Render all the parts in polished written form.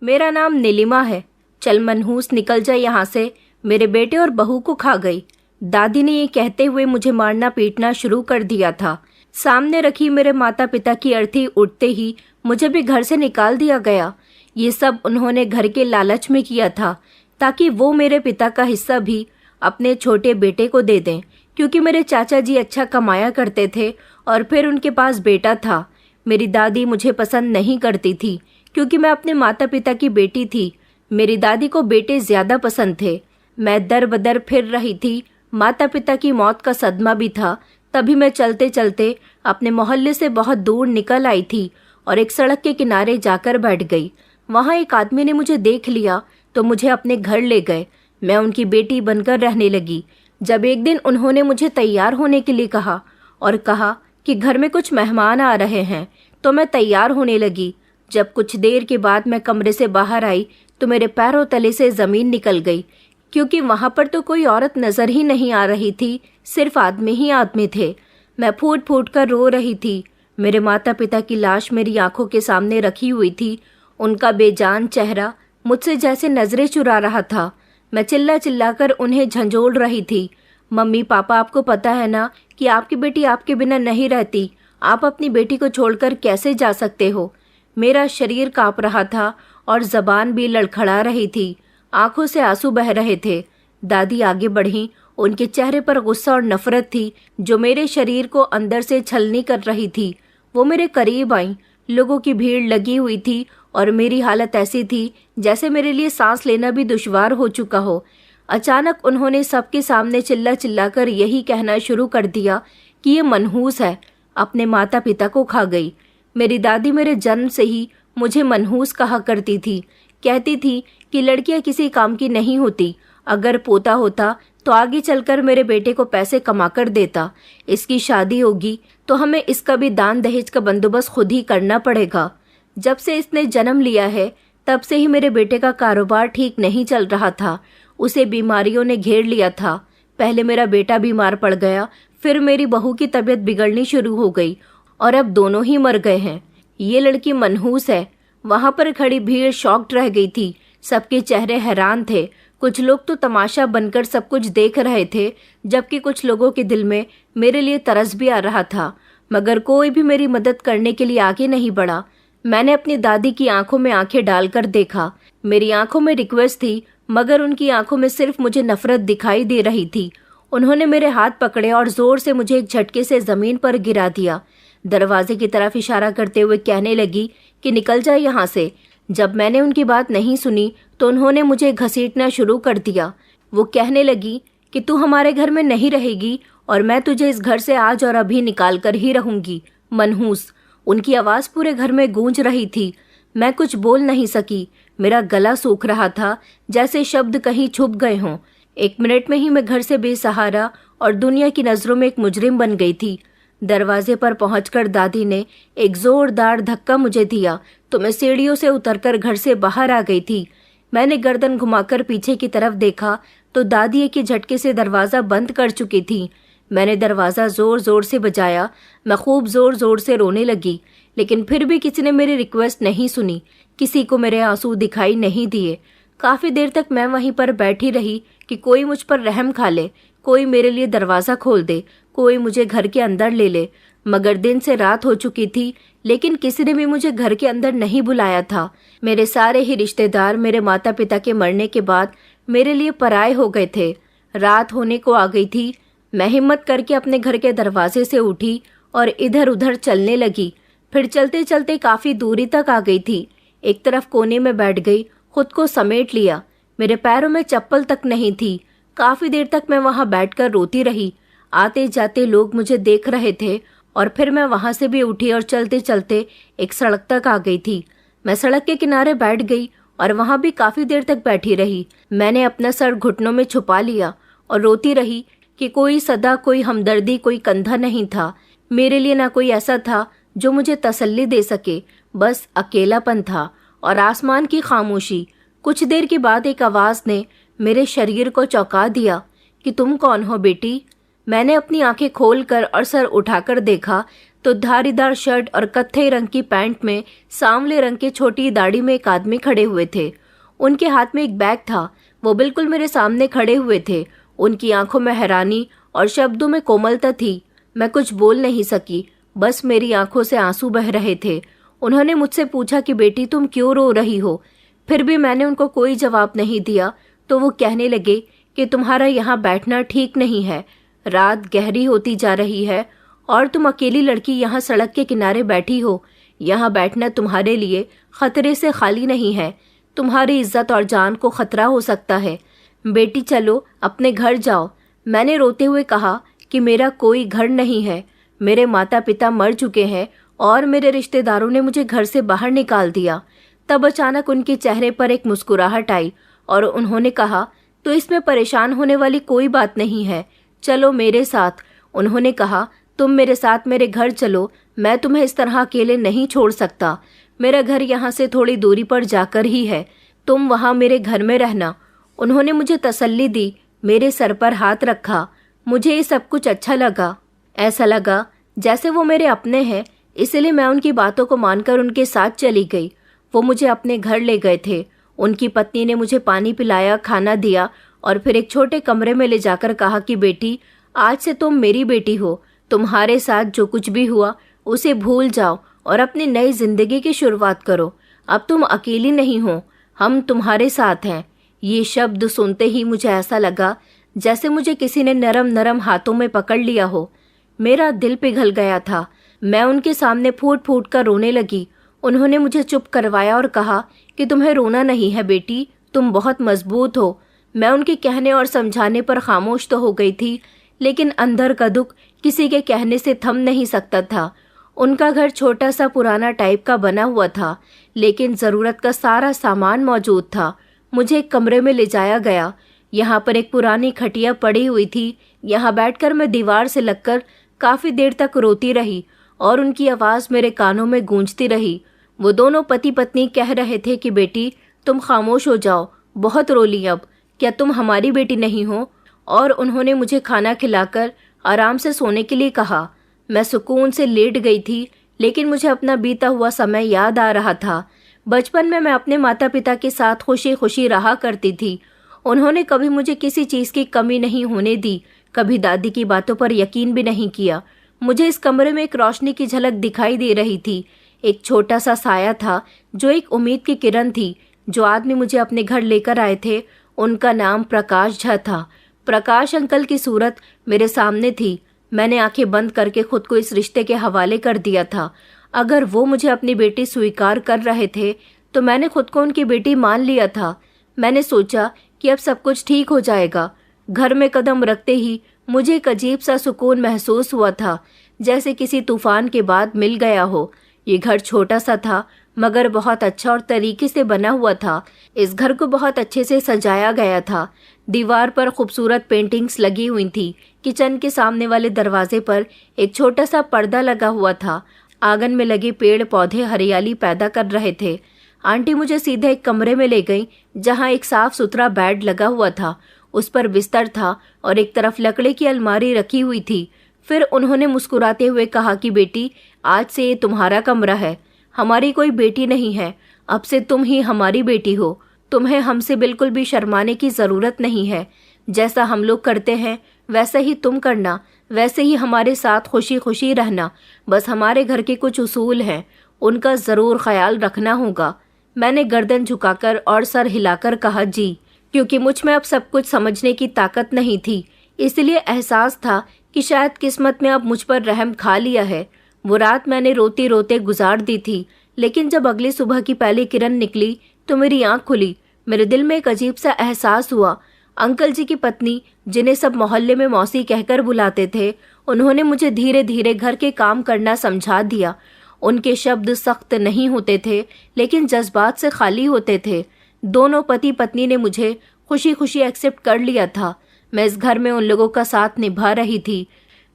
मेरा नाम नीलिमा है। चल मनहूस निकल जा यहाँ से, मेरे बेटे और बहू को खा गई। दादी ने ये कहते हुए मुझे मारना पीटना शुरू कर दिया था। सामने रखी मेरे माता पिता की अर्थी उठते ही मुझे भी घर से निकाल दिया गया। ये सब उन्होंने घर के लालच में किया था ताकि वो मेरे पिता का हिस्सा भी अपने छोटे बेटे को दे दें, क्योंकि मेरे चाचा जी अच्छा कमाया करते थे और फिर उनके पास बेटा था। मेरी दादी मुझे पसंद नहीं करती थी क्योंकि मैं अपने माता पिता की बेटी थी। मेरी दादी को बेटे ज्यादा पसंद थे। मैं दर बदर फिर रही थी। माता पिता की मौत का सदमा भी था। तभी मैं चलते चलते अपने मोहल्ले से बहुत दूर निकल आई थी और एक सड़क के किनारे जाकर बैठ गई। वहां एक आदमी ने मुझे देख लिया तो मुझे अपने घर ले गए। मैं उनकी बेटी बनकर रहने लगी। जब एक दिन उन्होंने मुझे तैयार होने के लिए कहा और कहा कि घर में कुछ मेहमान आ रहे हैं, तो मैं तैयार होने लगी। जब कुछ देर के बाद मैं कमरे से बाहर आई तो मेरे पैरों तले से जमीन निकल गई, क्योंकि वहां पर तो कोई औरत नजर ही नहीं आ रही थी, सिर्फ आदमी ही आदमी थे। मैं फूट फूट कर रो रही थी। मेरे माता पिता की लाश मेरी आंखों के सामने रखी हुई थी। उनका बेजान चेहरा मुझसे जैसे नजरें चुरा रहा था। मैं चिल्ला चिल्ला कर उन्हें झंझोड़ रही थी। मम्मी पापा, आपको पता है ना कि आपकी बेटी आपके बिना नहीं रहती। आप अपनी बेटी को छोड़कर कैसे जा सकते हो। मेरा शरीर कांप रहा था और जबान भी लड़खड़ा रही थी। आंखों से आंसू बह रहे थे। दादी आगे बढ़ी। उनके चेहरे पर गुस्सा और नफरत थी जो मेरे शरीर को अंदर से छलनी कर रही थी। वो मेरे करीब आईं। लोगों की भीड़ लगी हुई थी और मेरी हालत ऐसी थी जैसे मेरे लिए सांस लेना भी दुश्वार हो चुका हो। अचानक उन्होंने सबके सामने चिल्ला चिल्ला कर यही कहना शुरू कर दिया कि ये मनहूस है, अपने माता पिता को खा गई। मेरी दादी मेरे जन्म से ही मुझे मनहूस कहा करती थी। कहती थी कि लड़कियां किसी काम की नहीं होती। अगर पोता होता तो आगे चलकर मेरे बेटे को पैसे कमा कर देता। इसकी शादी होगी तो हमें इसका भी दान दहेज का बंदोबस्त खुद ही करना पड़ेगा। जब से इसने जन्म लिया है तब से ही मेरे बेटे का कारोबार ठीक नहीं चल रहा था। उसे बीमारियों ने घेर लिया था। पहले मेरा बेटा बीमार पड़ गया, फिर मेरी बहू की तबीयत बिगड़नी शुरू हो गई और अब दोनों ही मर गए हैं। ये लड़की मनहूस है। वहां पर खड़ी भीड़ शॉक्ड रह गई थी। सबके चेहरे हैरान थे। कुछ लोग तो तमाशा बनकर सब कुछ देख रहे थे, जबकि कुछ लोगों के दिल में मेरे लिए तरस भी आ रहा था, मगर कोई भी मेरी मदद करने के लिए आगे नहीं बढ़ा। मैंने अपनी दादी की आंखों में आंखें डालकर देखा। मेरी आंखों में रिक्वेस्ट थी, मगर उनकी आंखों में सिर्फ मुझे नफरत दिखाई दे रही थी। उन्होंने मेरे हाथ पकड़े और जोर से मुझे एक झटके से जमीन पर गिरा दिया। दरवाजे की तरफ इशारा करते हुए कहने लगी कि निकल जाए यहाँ से। जब मैंने उनकी बात नहीं सुनी तो उन्होंने मुझे घसीटना शुरू कर दिया। वो कहने लगी कि तू हमारे घर में नहीं रहेगी और मैं तुझे इस घर से आज और अभी निकाल कर ही रहूंगी, मनहूस। उनकी आवाज पूरे घर में गूंज रही थी। मैं कुछ बोल नहीं सकी। मेरा गला सूख रहा था, जैसे शब्द कहीं छुप गए हों। 1 मिनट में ही मैं घर से बेसहारा और दुनिया की नजरों में एक मुजरिम बन गई थी। दरवाजे पर पहुंचकर दादी ने एक जोरदार धक्का मुझे दिया तो मैं सीढ़ियों से उतरकर घर से बाहर आ गई थी। मैंने गर्दन घुमाकर पीछे की तरफ देखा तो दादी एक ही झटके से दरवाजा बंद कर चुकी थी। मैंने दरवाजा जोर जोर से बजाया। मैं खूब जोर जोर से रोने लगी, लेकिन फिर भी किसी ने मेरी रिक्वेस्ट नहीं सुनी। किसी को मेरे आंसू दिखाई नहीं दिए। काफी देर तक मैं वहीं पर बैठी रही कि कोई मुझ पर रहम खा ले, कोई मेरे लिए दरवाजा खोल दे, कोई मुझे घर के अंदर ले ले। मगर दिन से रात हो चुकी थी, लेकिन किसी ने भी मुझे घर के अंदर नहीं बुलाया था। मेरे सारे ही रिश्तेदार मेरे माता पिता के मरने के बाद मेरे लिए पराये हो गए थे। रात होने को आ गई थी। मैं हिम्मत करके अपने घर के दरवाजे से उठी और इधर उधर चलने लगी। फिर चलते चलते काफी दूरी तक आ गई थी। एक तरफ कोने में बैठ गई, खुद को समेट लिया। मेरे पैरों में चप्पल तक नहीं थी। काफी देर तक मैं वहां बैठकर रोती रही। आते जाते लोग मुझे देख रहे थे और फिर मैं वहां से भी उठी और चलते चलते एक सड़क तक आ गई थी। मैं सड़क के किनारे बैठ गई और वहां भी काफी देर तक बैठी रही। मैंने अपना सर घुटनों में छुपा लिया और रोती रही कि कोई सदा, कोई हमदर्दी, कोई कंधा नहीं था। मेरे लिए ना कोई ऐसा था जो मुझे तसल्ली दे सके, बस अकेलापन था और आसमान की खामोशी। कुछ देर के बाद एक आवाज ने मेरे शरीर को चौंका दिया कि तुम कौन हो बेटी। मैंने अपनी आंखें खोलकर और सर उठाकर देखा तो धारीदार शर्ट और कत्थई रंग की पैंट में सांवले रंग के छोटी दाढ़ी में एक आदमी खड़े हुए थे। उनके हाथ में एक बैग था। वो बिल्कुल मेरे सामने खड़े हुए थे। उनकी आंखों में हैरानी और शब्दों में कोमलता थी। मैं कुछ बोल नहीं सकी, बस मेरी आंखों से आंसू बह रहे थे। उन्होंने मुझसे पूछा कि बेटी तुम क्यों रो रही हो। फिर भी मैंने उनको कोई जवाब नहीं दिया। तो वो कहने लगे कि तुम्हारा यहाँ बैठना ठीक नहीं है। रात गहरी होती जा रही है और तुम अकेली लड़की यहाँ सड़क के किनारे बैठी हो। यहाँ बैठना तुम्हारे लिए खतरे से खाली नहीं है। तुम्हारी इज्जत और जान को खतरा हो सकता है। बेटी चलो अपने घर जाओ। मैंने रोते हुए कहा कि मेरा कोई घर नहीं है। मेरे माता पिता मर चुके हैं और मेरे रिश्तेदारों ने मुझे घर से बाहर निकाल दिया। तब अचानक उनके चेहरे पर एक मुस्कुराहट आई और उन्होंने कहा, तो इसमें परेशान होने वाली कोई बात नहीं है, चलो मेरे साथ। उन्होंने कहा, तुम मेरे साथ मेरे घर चलो, मैं तुम्हें इस तरह अकेले नहीं छोड़ सकता। मेरा घर यहाँ से थोड़ी दूरी पर जाकर ही है, तुम वहाँ मेरे घर में रहना। उन्होंने मुझे तसल्ली दी, मेरे सर पर हाथ रखा। मुझे ये सब कुछ अच्छा लगा। ऐसा लगा जैसे वो मेरे अपने हैं, इसलिए मैं उनकी बातों को मानकर उनके साथ चली गई। वो मुझे अपने घर ले गए थे। उनकी पत्नी ने मुझे पानी पिलाया, खाना दिया और फिर एक छोटे कमरे में ले जाकर कहा कि बेटी आज से तुम मेरी बेटी हो। तुम्हारे साथ जो कुछ भी हुआ उसे भूल जाओ और अपनी नई जिंदगी की शुरुआत करो। अब तुम अकेली नहीं हो, हम तुम्हारे साथ हैं। ये शब्द सुनते ही मुझे ऐसा लगा जैसे मुझे किसी ने नरम नरम हाथों में पकड़ लिया हो। मेरा दिल पिघल गया था। मैं उनके सामने फूट फूट कर रोने लगी। उन्होंने मुझे चुप करवाया और कहा कि तुम्हें रोना नहीं है बेटी, तुम बहुत मजबूत हो। मैं उनके कहने और समझाने पर खामोश तो हो गई थी, लेकिन अंदर का दुख किसी के कहने से थम नहीं सकता था। उनका घर छोटा सा पुराना टाइप का बना हुआ था, लेकिन ज़रूरत का सारा सामान मौजूद था। मुझे एक कमरे में ले जाया गया। यहाँ पर एक पुरानी खटिया पड़ी हुई थी। यहाँ बैठकर मैं दीवार से लगकर काफ़ी देर तक रोती रही और उनकी आवाज़ मेरे कानों में गूंजती रही। वो दोनों पति पत्नी कह रहे थे कि बेटी तुम खामोश हो जाओ, बहुत रो ली अब, क्या तुम हमारी बेटी नहीं हो। और उन्होंने मुझे खाना खिलाकर आराम से सोने के लिए कहा। मैं सुकून से लेट गई थी, लेकिन मुझे अपना बीता हुआ समय याद आ रहा था। बचपन में मैं अपने माता पिता के साथ खुशी खुशी रहा करती थी। उन्होंने कभी मुझे किसी चीज़ की कमी नहीं होने दी, कभी दादी की बातों पर यकीन भी नहीं किया। मुझे इस कमरे में एक रोशनी की झलक दिखाई दे रही थी। एक छोटा सा साया था जो एक उम्मीद की किरण थी। जो आदमी मुझे अपने घर लेकर आए थे उनका नाम प्रकाश झा था। प्रकाश अंकल की सूरत मेरे सामने थी। मैंने आंखें बंद करके खुद को इस रिश्ते के हवाले कर दिया था। अगर वो मुझे अपनी बेटी स्वीकार कर रहे थे तो मैंने खुद को उनकी बेटी मान लिया था। मैंने सोचा कि अब सब कुछ ठीक हो जाएगा। घर में कदम रखते ही मुझे एक अजीब सा सुकून महसूस हुआ था, जैसे किसी तूफान के बाद मिल गया हो। ये घर छोटा सा था मगर बहुत अच्छा और तरीके से बना हुआ था। इस घर को बहुत अच्छे से सजाया गया था। दीवार पर खूबसूरत पेंटिंग्स लगी हुई थी। किचन के सामने वाले दरवाजे पर एक छोटा सा पर्दा लगा हुआ था। आंगन में लगे पेड़ पौधे हरियाली पैदा कर रहे थे। आंटी मुझे सीधे एक कमरे में ले गई जहां एक साफ सुथरा बेड लगा हुआ था। उस पर बिस्तर था और एक तरफ लकड़ी की अलमारी रखी हुई थी। फिर उन्होंने मुस्कुराते हुए कहा कि बेटी आज से ये तुम्हारा कमरा है, हमारी कोई बेटी नहीं है, अब से तुम ही हमारी बेटी हो। तुम्हें हमसे बिल्कुल भी शर्माने की ज़रूरत नहीं है। जैसा हम लोग करते हैं वैसे ही तुम करना, वैसे ही हमारे साथ खुशी खुशी रहना। बस हमारे घर के कुछ उसूल हैं, उनका ज़रूर ख्याल रखना होगा। मैंने गर्दन झुकाकर और सर हिलाकर कहा जी, क्योंकि मुझ में अब सब कुछ समझने की ताकत नहीं थी। इसलिए एहसास था कि शायद किस्मत में अब मुझ पर रहम खा लिया है। वो रात मैंने रोते रोते गुजार दी थी, लेकिन जब अगली सुबह की पहली किरण निकली तो मेरी आंख खुली। मेरे दिल में एक अजीब सा एहसास हुआ। अंकल जी की पत्नी, जिन्हें सब मोहल्ले में मौसी कहकर बुलाते थे, उन्होंने मुझे धीरे धीरे घर के काम करना समझा दिया। उनके शब्द सख्त नहीं होते थे, लेकिन जज्बात से खाली होते थे। दोनों पति पत्नी ने मुझे खुशी खुशी एक्सेप्ट कर लिया था। मैं इस घर में उन लोगों का साथ निभा रही थी।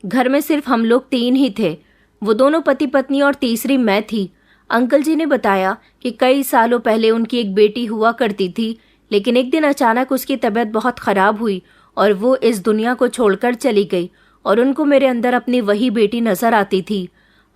घर में सिर्फ हम लोग 3 ही थे, वो दोनों पति पत्नी और तीसरी मैं थी। अंकल जी ने बताया कि कई सालों पहले उनकी एक बेटी हुआ करती थी, लेकिन एक दिन अचानक उसकी तबीयत बहुत ख़राब हुई और वो इस दुनिया को छोड़कर चली गई और उनको मेरे अंदर अपनी वही बेटी नज़र आती थी।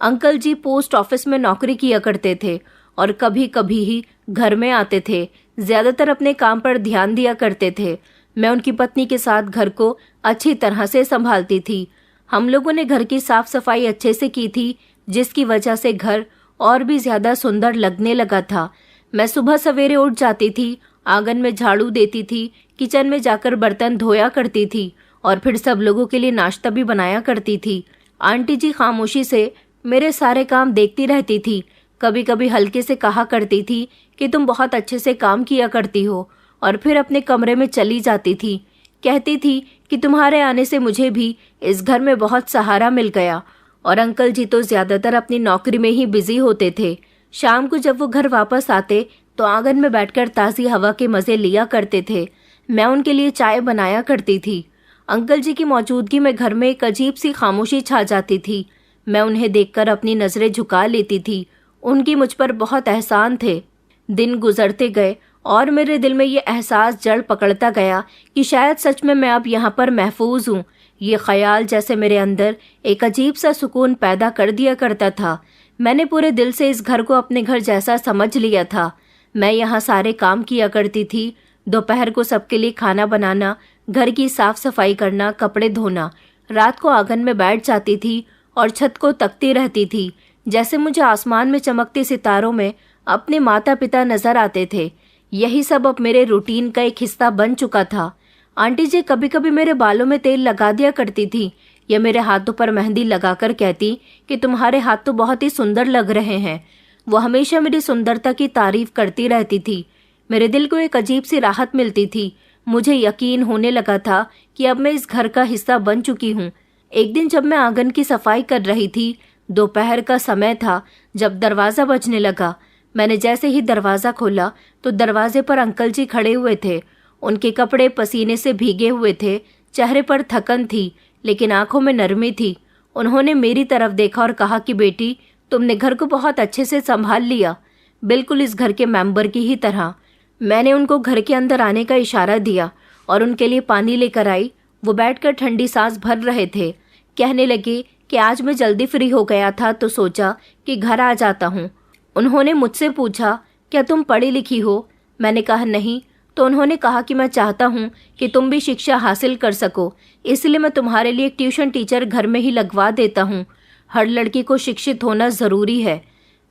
अंकल जी पोस्ट ऑफिस में नौकरी किया करते थे और कभी कभी ही घर में आते थे। ज्यादातर अपने काम पर ध्यान दिया करते थे। मैं उनकी पत्नी के साथ घर को अच्छी तरह से संभालती थी। हम लोगों ने घर की साफ सफाई अच्छे से की थी, जिसकी वजह से घर और भी ज्यादा सुंदर लगने लगा था। मैं सुबह सवेरे उठ जाती थी, आंगन में झाड़ू देती थी, किचन में जाकर बर्तन धोया करती थी और फिर सब लोगों के लिए नाश्ता भी बनाया करती थी। आंटी जी खामोशी से मेरे सारे काम देखती रहती थी। कभी कभी हल्के से कहा करती थी कि तुम बहुत अच्छे से काम किया करती हो, और फिर अपने कमरे में चली जाती थी। कहती थी कि तुम्हारे आने से मुझे भी इस घर में बहुत सहारा मिल गया। और अंकल जी तो ज्यादातर अपनी नौकरी में ही बिजी होते थे। शाम को जब वो घर वापस आते तो आंगन में बैठकर ताज़ी हवा के मजे लिया करते थे। मैं उनके लिए चाय बनाया करती थी। अंकल जी की मौजूदगी में घर में एक अजीब सी खामोशी छा जाती थी। मैं उन्हें देखकर अपनी नजरें झुका लेती थी। उनकी मुझ पर बहुत एहसान थे। दिन गुजरते गए और मेरे दिल में ये एहसास जड़ पकड़ता गया कि शायद सच में मैं अब यहाँ पर महफूज हूँ। ये ख्याल जैसे मेरे अंदर एक अजीब सा सुकून पैदा कर दिया करता था। मैंने पूरे दिल से इस घर को अपने घर जैसा समझ लिया था। मैं यहाँ सारे काम किया करती थी। दोपहर को सबके लिए खाना बनाना, घर की साफ सफाई करना, कपड़े धोना। रात को आंगन में बैठ जाती थी और छत को तकती रहती थी, जैसे मुझे आसमान में चमकते सितारों में अपने माता पिता नजर आते थे। यही सब अब मेरे रूटीन का एक हिस्सा बन चुका था। आंटी जी कभी कभी मेरे बालों में तेल लगा दिया करती थी या मेरे हाथों पर मेहंदी लगाकर कहती कि तुम्हारे हाथ तो बहुत ही सुंदर लग रहे हैं। वो हमेशा मेरी सुंदरता की तारीफ करती रहती थी। मेरे दिल को एक अजीब सी राहत मिलती थी। मुझे यकीन होने लगा था कि अब मैं इस घर का हिस्सा बन चुकी हूँ। एक दिन जब मैं आंगन की सफाई कर रही थी, दोपहर का समय था, जब दरवाजा बजने लगा। मैंने जैसे ही दरवाजा खोला तो दरवाजे पर अंकल जी खड़े हुए थे। उनके कपड़े पसीने से भीगे हुए थे, चेहरे पर थकन थी, लेकिन आंखों में नरमी थी। उन्होंने मेरी तरफ देखा और कहा कि बेटी, तुमने घर को बहुत अच्छे से संभाल लिया, बिल्कुल इस घर के मेंबर की ही तरह। मैंने उनको घर के अंदर आने का इशारा दिया और उनके लिए पानी लेकर आई। वो बैठकर ठंडी सांस भर रहे थे। कहने लगे कि आज मैं जल्दी फ्री हो गया था तो सोचा कि घर आ जाता हूँ। उन्होंने मुझसे पूछा, क्या तुम पढ़ी लिखी हो? मैंने कहा नहीं। तो उन्होंने कहा कि मैं चाहता हूँ कि तुम भी शिक्षा हासिल कर सको, इसलिए मैं तुम्हारे लिए एक ट्यूशन टीचर घर में ही लगवा देता हूँ। हर लड़की को शिक्षित होना ज़रूरी है।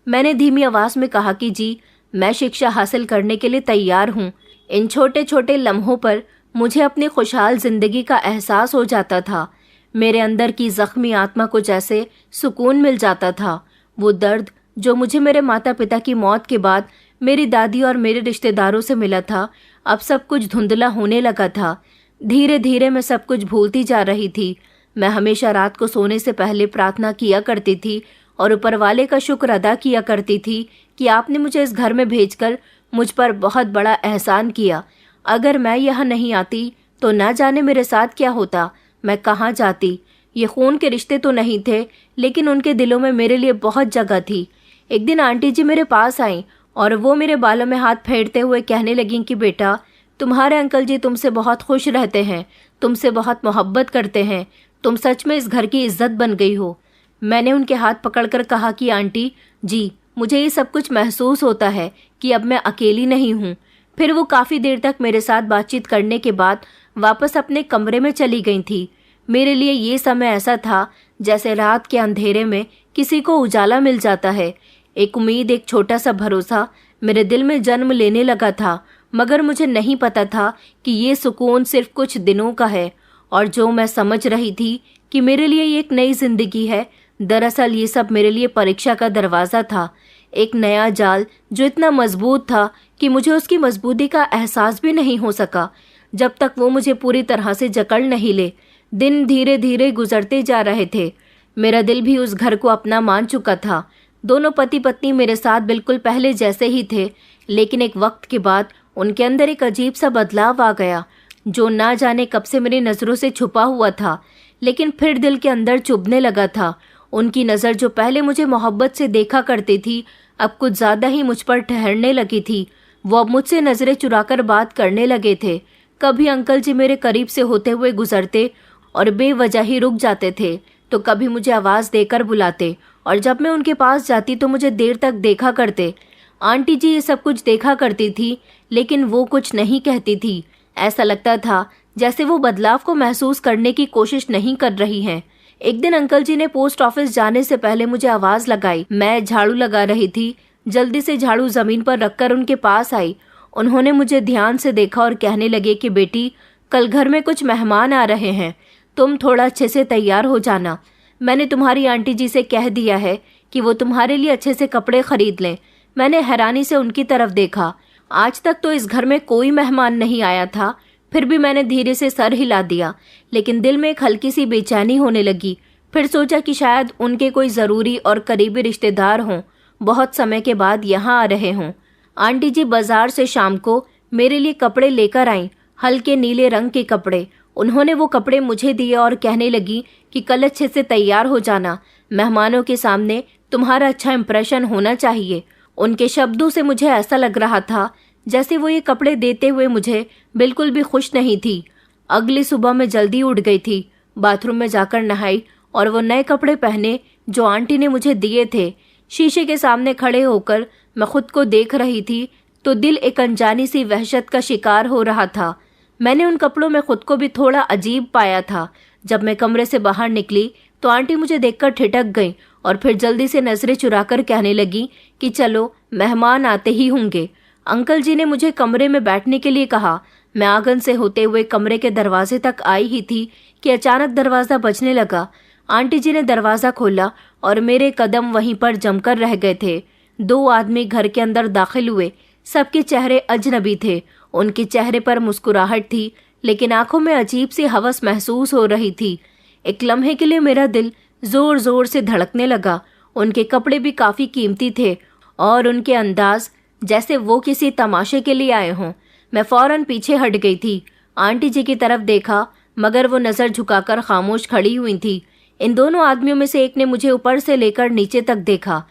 मैंने धीमी आवाज़ में कहा कि जी, मैं शिक्षा हासिल करने के लिए तैयार हूँ। इन छोटे छोटे लम्हों पर मुझे अपनी खुशहाल जिंदगी का एहसास हो जाता था। मेरे अंदर की जख्मी आत्मा को जैसे सुकून मिल जाता था। वो दर्द जो मुझे मेरे माता पिता की मौत के बाद मेरी दादी और मेरे रिश्तेदारों से मिला था, अब सब कुछ धुंधला होने लगा था। धीरे धीरे मैं सब कुछ भूलती जा रही थी। मैं हमेशा रात को सोने से पहले प्रार्थना किया करती थी और ऊपर वाले का शुक्र अदा किया करती थी कि आपने मुझे इस घर में भेजकर मुझ पर बहुत बड़ा एहसान किया। अगर मैं यहाँ नहीं आती तो ना जाने मेरे साथ क्या होता, मैं कहाँ जाती। ये खून के रिश्ते तो नहीं थे, लेकिन उनके दिलों में मेरे लिए बहुत जगह थी। एक दिन आंटी जी मेरे पास आईं और वो मेरे बालों में हाथ फेरते हुए कहने लगीं कि बेटा, तुम्हारे अंकल जी तुमसे बहुत खुश रहते हैं, तुमसे बहुत मोहब्बत करते हैं, तुम सच में इस घर की इज्जत बन गई हो। मैंने उनके हाथ पकड़कर कहा कि आंटी जी, मुझे ये सब कुछ महसूस होता है कि अब मैं अकेली नहीं हूँ। फिर वो काफ़ी देर तक मेरे साथ बातचीत करने के बाद वापस अपने कमरे में चली गई थी। मेरे लिए ये समय ऐसा था जैसे रात के अंधेरे में किसी को उजाला मिल जाता है। एक उम्मीद, एक छोटा सा भरोसा मेरे दिल में जन्म लेने लगा था, मगर मुझे नहीं पता था कि ये सुकून सिर्फ कुछ दिनों का है और जो मैं समझ रही थी कि मेरे लिए ये एक नई जिंदगी है, दरअसल ये सब मेरे लिए परीक्षा का दरवाज़ा था। एक नया जाल जो इतना मजबूत था कि मुझे उसकी मजबूती का एहसास भी नहीं हो सका जब तक वो मुझे पूरी तरह से जकड़ नहीं ले। दिन धीरे धीरे गुजरते जा रहे थे। मेरा दिल भी उस घर को अपना मान चुका था। दोनों पति पत्नी मेरे साथ बिल्कुल पहले जैसे ही थे, लेकिन एक वक्त के बाद उनके अंदर एक अजीब सा बदलाव आ गया जो ना जाने कब से मेरी नज़रों से छुपा हुआ था, लेकिन फिर दिल के अंदर चुभने लगा था। उनकी नज़र जो पहले मुझे मोहब्बत से देखा करती थी, अब कुछ ज़्यादा ही मुझ पर ठहरने लगी थी। वो अब मुझसे नज़रें चुराकर बात करने लगे थे। कभी अंकल जी मेरे करीब से होते हुए गुजरते और बेवजह ही रुक जाते थे, तो कभी मुझे आवाज़ देकर बुलाते और जब मैं उनके पास जाती तो मुझे देर तक देखा करते। आंटी जी ये सब कुछ देखा करती थी, लेकिन वो कुछ नहीं कहती थी। ऐसा लगता था जैसे वो बदलाव को महसूस करने की कोशिश नहीं कर रही हैं। एक दिन अंकल जी ने पोस्ट ऑफिस जाने से पहले मुझे आवाज लगाई। मैं झाड़ू लगा रही थी। जल्दी से झाड़ू जमीन पर रखकर उनके पास आई। उन्होंने मुझे ध्यान से देखा और कहने लगे कि बेटी, कल घर में कुछ मेहमान आ रहे हैं, तुम थोड़ा अच्छे से तैयार हो जाना। मैंने तुम्हारी आंटी जी से कह दिया है कि वो तुम्हारे लिए अच्छे से कपड़े खरीद लें। मैंने हैरानी से उनकी तरफ देखा। आज तक तो इस घर में कोई मेहमान नहीं आया था, फिर भी मैंने धीरे से सर हिला दिया, लेकिन दिल में एक हल्की सी बेचैनी होने लगी। फिर सोचा कि शायद उनके कोई ज़रूरी और करीबी रिश्तेदार हों, बहुत समय के बाद यहाँ आ रहे हों। आंटी जी बाजार से शाम को मेरे लिए कपड़े लेकर आईं, हल्के नीले रंग के कपड़े। उन्होंने वो कपड़े मुझे दिए और कहने लगी कि कल अच्छे से तैयार हो जाना, मेहमानों के सामने तुम्हारा अच्छा इंप्रेशन होना चाहिए। उनके शब्दों से मुझे ऐसा लग रहा था जैसे वो ये कपड़े देते हुए मुझे बिल्कुल भी खुश नहीं थी। अगली सुबह मैं जल्दी उठ गई थी, बाथरूम में जाकर नहाई और वो नए कपड़े पहने जो आंटी ने मुझे दिए थे। शीशे के सामने खड़े होकर मैं खुद को देख रही थी तो दिल एक अनजानी सी वहशत का शिकार हो रहा था। मैंने उन कपड़ों में खुद को भी थोड़ा अजीब पाया था। जब मैं कमरे से बाहर निकली तो आंटी मुझे देखकर ठिठक गई और फिर जल्दी से नजरें चुराकर कहने लगी कि चलो, मेहमान आते ही होंगे। अंकल जी ने मुझे कमरे में बैठने के लिए कहा। मैं आंगन से होते हुए कमरे के दरवाजे तक आई ही थी कि अचानक दरवाज़ा बजने लगा। आंटी जी ने दरवाज़ा खोला और मेरे कदम वहीं पर जमकर रह गए थे। 2 आदमी घर के अंदर दाखिल हुए। सबके चेहरे अजनबी थे। उनके चेहरे पर मुस्कुराहट थी, लेकिन आंखों में अजीब सी हवस महसूस हो रही थी। एक लम्हे के लिए मेरा दिल जोर जोर से धड़कने लगा। उनके कपड़े भी काफ़ी कीमती थे और उनके अंदाज जैसे वो किसी तमाशे के लिए आए हों। मैं फौरन पीछे हट गई थी। आंटी जी की तरफ देखा, मगर वो नज़र झुकाकर खामोश खड़ी हुई थी। इन दोनों आदमियों में से एक ने मुझे ऊपर से लेकर नीचे तक देखा,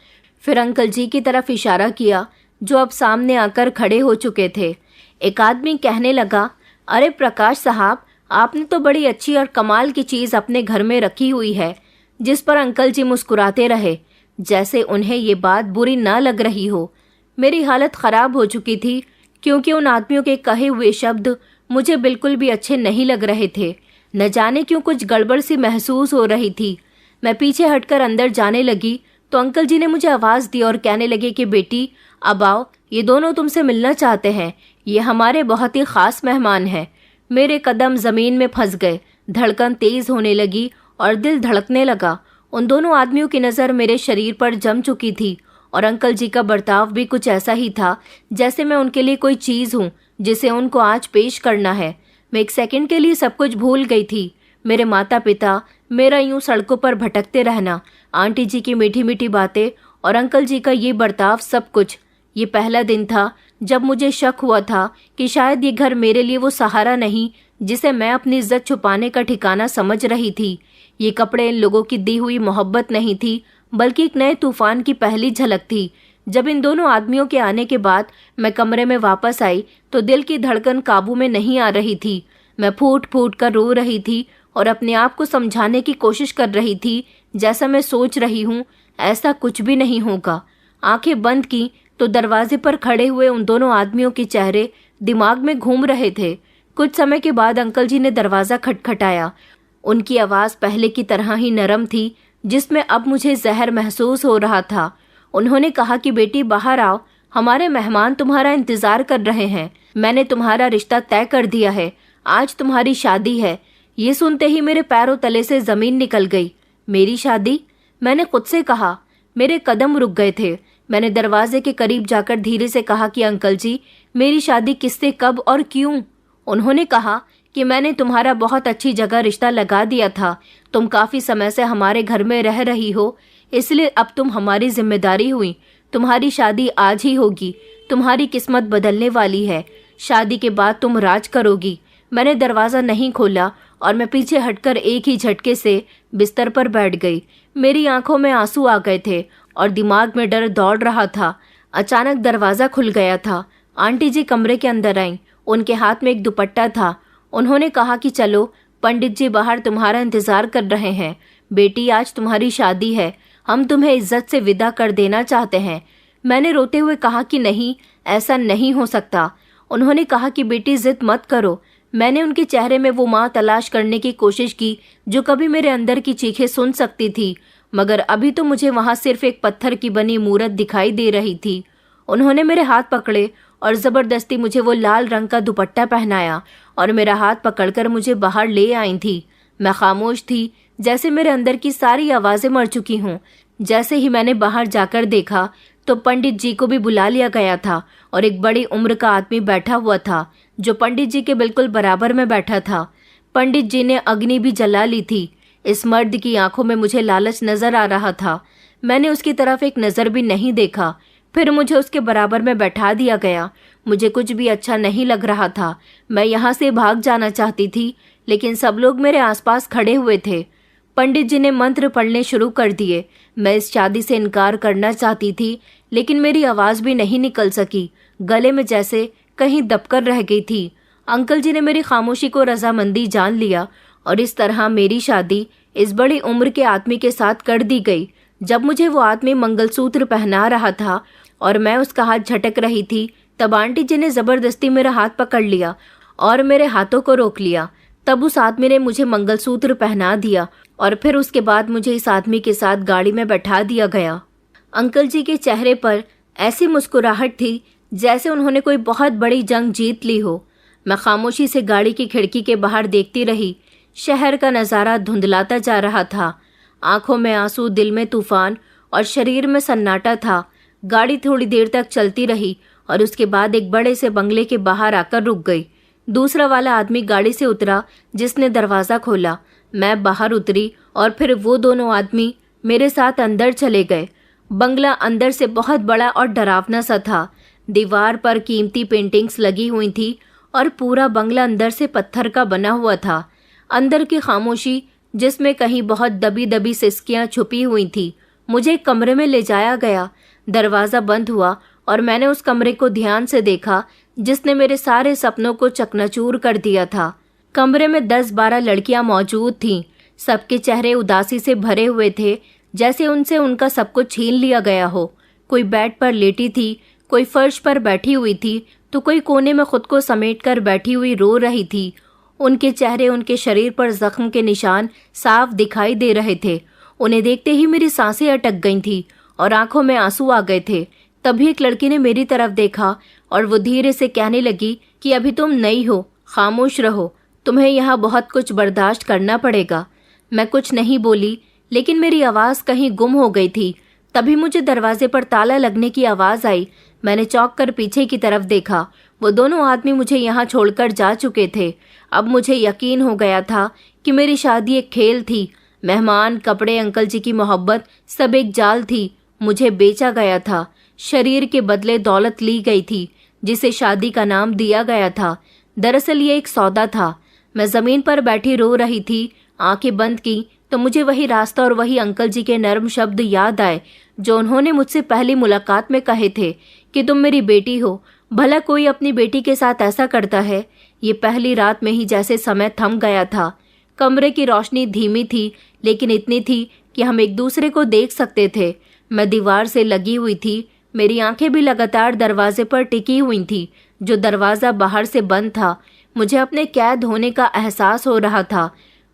फिर अंकल जी की तरफ इशारा किया जो अब सामने आकर खड़े हो चुके थे। एक आदमी कहने लगा, अरे प्रकाश साहब, आपने तो बड़ी अच्छी और कमाल की चीज़ अपने घर में रखी हुई है। जिस पर अंकल जी मुस्कुराते रहे, जैसे उन्हें ये बात बुरी ना लग रही हो। मेरी हालत ख़राब हो चुकी थी क्योंकि उन आदमियों के कहे हुए शब्द मुझे बिल्कुल भी अच्छे नहीं लग रहे थे। न जाने क्यों कुछ गड़बड़ सी महसूस हो रही थी। मैं पीछे हटकर अंदर जाने लगी तो अंकल जी ने मुझे आवाज़ दी और कहने लगे कि बेटी, अब आओ, ये दोनों तुमसे मिलना चाहते हैं। ये हमारे बहुत ही ख़ास मेहमान हैं। मेरे कदम ज़मीन में फंस गए, धड़कन तेज़ होने लगी और दिल धड़कने लगा। उन दोनों आदमियों की नज़र मेरे शरीर पर जम चुकी थी और अंकल जी का बर्ताव भी कुछ ऐसा ही था जैसे मैं उनके लिए कोई चीज़ हूँ जिसे उनको आज पेश करना है। मैं एक सेकंड के लिए सब कुछ भूल गई थी। मेरे माता पिता, मेरा यूं सड़कों पर भटकते रहना, आंटी जी की मीठी मीठी बातें और अंकल जी का ये बर्ताव, सब कुछ। ये पहला दिन था जब मुझे शक हुआ था कि शायद ये घर मेरे लिए वो सहारा नहीं जिसे मैं अपनी इज्जत छुपाने का ठिकाना समझ रही थी। ये कपड़े इन लोगों की दी हुई मोहब्बत नहीं थी, बल्कि एक नए तूफान की पहली झलक थी। जब इन दोनों आदमियों के आने के बाद मैं कमरे में वापस आई तो दिल की धड़कन काबू में नहीं आ रही थी। मैं फूट फूट कर रो रही थी और अपने आप को समझाने की कोशिश कर रही थी, जैसा मैं सोच रही हूँ ऐसा कुछ भी नहीं होगा। आंखें बंद की तो दरवाजे पर खड़े हुए उन दोनों आदमियों के चेहरे दिमाग में घूम रहे थे। कुछ समय के बाद अंकल जी ने दरवाज़ा खटखटाया। उनकी आवाज़ पहले की तरह ही नरम थी, जिसमें अब मुझे जहर महसूस हो रहा था। उन्होंने कहा कि बेटी, बाहर आओ, हमारे मेहमान तुम्हारा इंतज़ार कर रहे हैं। मैंने तुम्हारा रिश्ता तय कर दिया है, आज तुम्हारी शादी है। ये सुनते ही मेरे पैरों तले से ज़मीन निकल गई। मेरी शादी? मैंने खुद से कहा। मेरे कदम रुक गए थे। मैंने दरवाजे के करीब जाकर धीरे से कहा कि अंकल जी, मेरी शादी किससे, कब और क्यों? उन्होंने कहा कि मैंने तुम्हारा बहुत अच्छी जगह रिश्ता लगा दिया था। तुम काफ़ी समय से हमारे घर में रह रही हो, इसलिए अब तुम हमारी जिम्मेदारी हुई। तुम्हारी शादी आज ही होगी। तुम्हारी किस्मत बदलने वाली है। शादी के बाद तुम राज करोगी। मैंने दरवाज़ा नहीं खोला और मैं पीछे हटकर एक ही झटके से बिस्तर पर बैठ गई। मेरी आंखों में आंसू आ गए थे और दिमाग में डर दौड़ रहा था। अचानक दरवाज़ा खुल गया था। आंटी जी कमरे के अंदर आईं। उनके हाथ में एक दुपट्टा था। उन्होंने कहा कि चलो, पंडित जी बाहर तुम्हारा इंतज़ार कर रहे हैं। बेटी, आज तुम्हारी शादी है। हम तुम्हें इज्जत से विदा कर देना चाहते हैं। मैंने रोते हुए कहा कि नहीं, ऐसा नहीं हो सकता। उन्होंने कहा कि बेटी जिद मत करो। मैंने उनके चेहरे में वो माँ तलाश करने की कोशिश की जो कभी मेरे अंदर की चीखें सुन सकती थी, मगर अभी तो मुझे वहाँ सिर्फ एक पत्थर की बनी मूरत दिखाई दे रही थी। उन्होंने मेरे हाथ पकड़े और ज़बरदस्ती मुझे वो लाल रंग का दुपट्टा पहनाया और मेरा हाथ पकड़कर मुझे बाहर ले आई थी। मैं खामोश थी, जैसे मेरे अंदर की सारी आवाज़ें मर चुकी हों। जैसे ही मैंने बाहर जाकर देखा तो पंडित जी को भी बुला लिया गया था और एक बड़ी उम्र का आदमी बैठा हुआ था जो पंडित जी के बिल्कुल बराबर में बैठा था। पंडित जी ने अग्नि भी जला ली थी। इस मर्द की आंखों में मुझे लालच नजर आ रहा था। मैंने उसकी तरफ एक नज़र भी नहीं देखा। फिर मुझे उसके बराबर में बैठा दिया गया। मुझे कुछ भी अच्छा नहीं लग रहा था। मैं यहाँ से भाग जाना चाहती थी, लेकिन सब लोग मेरे आसपास खड़े हुए थे। पंडित जी ने मंत्र पढ़ने शुरू कर दिए। मैं इस शादी से इनकार करना चाहती थी, लेकिन मेरी आवाज़ भी नहीं निकल सकी। गले में जैसे कहीं दबकर रह गई थी। अंकल जी ने मेरी खामोशी को रजामंदी जान लिया और इस तरह मेरी शादी इस बड़ी उम्र के आदमी के साथ कर दी गई। जब मुझे वो आदमी मंगलसूत्र पहना रहा था और मैं उसका हाथ झटक रही थी, तब आंटी जी ने ज़बरदस्ती मेरा हाथ पकड़ लिया और मेरे हाथों को रोक लिया। तब उस आदमी ने मुझे मंगलसूत्र पहना दिया और फिर उसके बाद मुझे इस आदमी के साथ गाड़ी में बैठा दिया गया। अंकल जी के चेहरे पर ऐसी मुस्कुराहट थी जैसे उन्होंने कोई बहुत बड़ी जंग जीत ली हो। मैं खामोशी से गाड़ी की खिड़की के बाहर देखती रही। शहर का नज़ारा धुंधलाता जा रहा था। आंखों में आंसू, दिल में तूफान और शरीर में सन्नाटा था। गाड़ी थोड़ी देर तक चलती रही और उसके बाद एक बड़े से बंगले के बाहर आकर रुक गई। दूसरा वाला आदमी गाड़ी से उतरा जिसने दरवाज़ा खोला। मैं बाहर उतरी और फिर वो दोनों आदमी मेरे साथ अंदर चले गए। बंगला अंदर से बहुत बड़ा और डरावना सा था। दीवार पर कीमती पेंटिंग्स लगी हुई थी और पूरा बंगला अंदर से पत्थर का बना हुआ था। अंदर की खामोशी, जिसमें कहीं बहुत दबी दबी सिसकियां छुपी हुई थी। मुझे एक कमरे में ले जाया गया। दरवाज़ा बंद हुआ और मैंने उस कमरे को ध्यान से देखा जिसने मेरे सारे सपनों को चकनाचूर कर दिया था। कमरे में 10-12 लड़कियां मौजूद थीं। सबके चेहरे उदासी से भरे हुए थे, जैसे उनसे उनका सब कुछ छीन लिया गया हो। कोई बेड पर लेटी थी, कोई फर्श पर बैठी हुई थी, तो कोई कोने में खुद को समेटकर बैठी हुई रो रही थी। उनके चेहरे, उनके शरीर पर जख्म के निशान साफ दिखाई दे रहे थे। उन्हें देखते ही मेरी सांसें अटक गई थी और आंखों में आंसू आ गए थे। तभी एक लड़की ने मेरी तरफ देखा और वो धीरे से कहने लगी कि अभी तुम नई हो, खामोश रहो, तुम्हें यहाँ बहुत कुछ बर्दाश्त करना पड़ेगा। मैं कुछ नहीं बोली, लेकिन मेरी आवाज़ कहीं गुम हो गई थी। तभी मुझे दरवाजे पर ताला लगने की आवाज़ आई। मैंने चौंक कर पीछे की तरफ देखा। वो दोनों आदमी मुझे यहाँ छोड़कर जा चुके थे। अब मुझे यकीन हो गया था कि मेरी शादी एक खेल थी। मेहमान, कपड़े, अंकल जी की मोहब्बत सब एक जाल थी। मुझे बेचा गया था। शरीर के बदले दौलत ली गई थी जिसे शादी का नाम दिया गया था। दरअसल ये एक सौदा था। मैं ज़मीन पर बैठी रो रही थी। आंखें बंद की तो मुझे वही रास्ता और वही अंकल जी के नर्म शब्द याद आए जो उन्होंने मुझसे पहली मुलाकात में कहे थे कि तुम मेरी बेटी हो। भला कोई अपनी बेटी के साथ ऐसा करता है? ये पहली रात में ही जैसे समय थम गया था। कमरे की रोशनी धीमी थी, लेकिन इतनी थी कि हम एक दूसरे को देख सकते थे। मैं दीवार से लगी हुई थी। मेरी आंखें भी लगातार दरवाजे पर टिकी हुई थी, जो दरवाज़ा बाहर से बंद था। मुझे अपने कैद होने का एहसास हो रहा था।